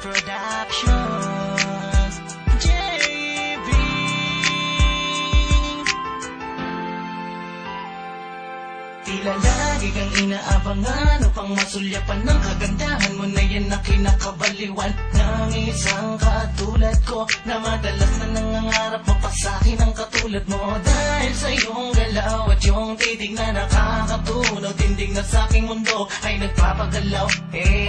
Productions, JB. Tila lagi kang inaabangan upang masulyapan ng kagandahan mo na yan na kinakabaliwan ng isang katulad ko na madalas na nangangarap mapasakin ang katulad mo. Dahil sa iyong galaw at yung titig na nakakatunaw, tindig na sa aking mundo ay nagpapagalaw.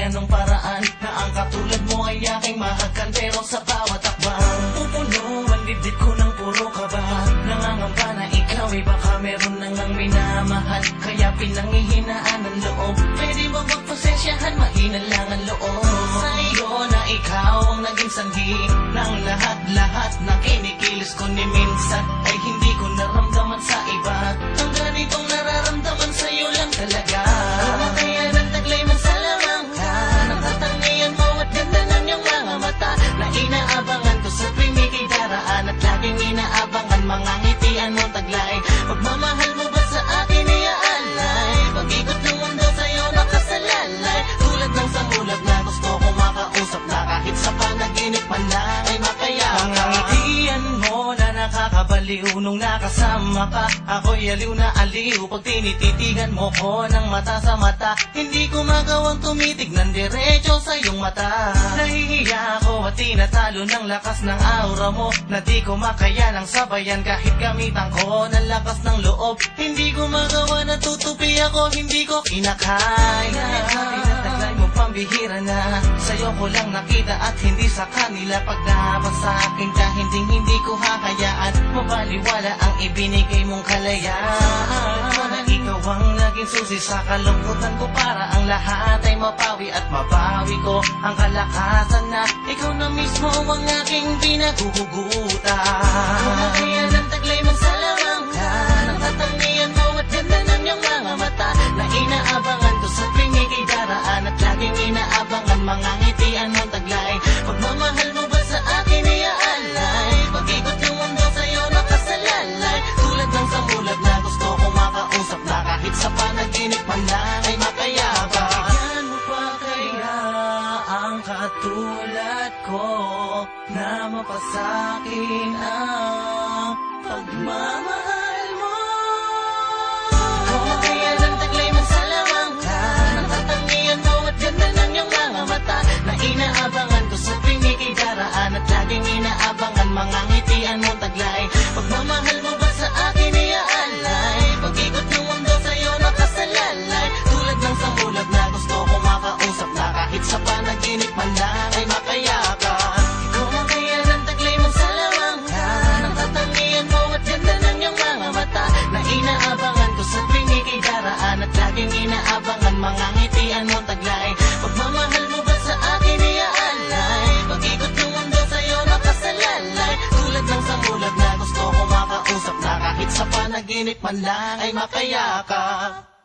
Anong paraan na ang katulad mo ay aking mahagkan, pero sa bawat akbang pupuno ang dibdib ko ng puro kaba. Nangangamba na ikaw ay baka meron nang minamahal, kaya pinanghihinaan ang loob. Pwede ba magpasensyahan, mahina lang ang loob. Sa iyo na ikaw ang naging sanhi ng lahat-lahat na kinikilos ko, ni minsan ay hindi ko naramdaman sa iba. Ang ganitong nararamdaman sa iyo lang talaga. Kumakayan ang taglay mo sa lamang ka, nakatangian mo at ganda ng iyong mga mata, na inaabangan ko sa tuwing ika'y daraan, at laging inaabangan mga ngitian mo taglay. Pagmamahal mo ba sa akin iaalay, pag-ikot ng mundo sa'yo nakasalalay, tulad ng samulat na gusto ko makausap, na kahit sa panaginip man lang ay makayakan. Mga ngitian mo na nakakabaliw nung nakasama ka, ako'y aliw na aliw pag tinititigan mo ko ng mata sa mata. Hindi ko magawang tumitig ng diretso sa iyong mata. Nahihiya ako at tinatalo ng lakas ng aura mo, na di ko makayanang sabayan kahit gamitan ko ng lakas ng loob. Hindi ko magawa na tutupi ako, hindi ko kinakaya. Pinataglay mo pambihira na, sa'yo ko lang nakita at hindi sa kanila. Pag nabas sa akin ka, hindi ko hakayaan mabaliwala ang ibinigay mong kalayaan. Na ikaw ang naging susi sa kalungkutan ko, para ang lahat ay mapawi at mabawi ko ang kalakasan, na ikaw na mismo ang aking pinaguhugutan. Kumakayan ang taglay mo sa lamang ka, nakatangian mo at ganda ng iyong mga mata, na inaabangan ko sa tuwing ika'y daraan, at laging inaabangan mga ngitian mong taglay. Pagmamahal mo ba sa akin iaalay, pag-ikot ng mundo sa'yo nakasalalay, tulad ng samulat na gusto kong makausap, na kahit sa panaginip man lang ay makayabang. Bigyan mo pa kaya ang katulad ko na mapasakin ang pagmamahal mo? Kumakayan ang taglay mo sa lamang ka, nakatangian mo at ganda ng iyong mga mata, na inaabangan ko sa tuwing ika'y daraan, at laging inaabangan mga ngitian mong taglay. Pagmamahal mo ba sa akin iaalay, pag-ikot ng mundo sa'yo nakasalalay, tulad ng samulat na gusto kong makausap, na kahit sa panaginip man lang ay makayakan. Kumakayan ang taglay mo sa lamang ka, nakatangian mo at ganda ng iyong mga mata, na inaabangan ko sa tuwing ika'y daraan, at laging inaabangan mga ngitian mong taglay. Pagmamahal mo ba sa akin iaalay, pag-ikot ng mundo sa'yo nakasalalay, tulad ng samulat na gusto kong makausap, na kahit sa panaginip man lang ay makayakap.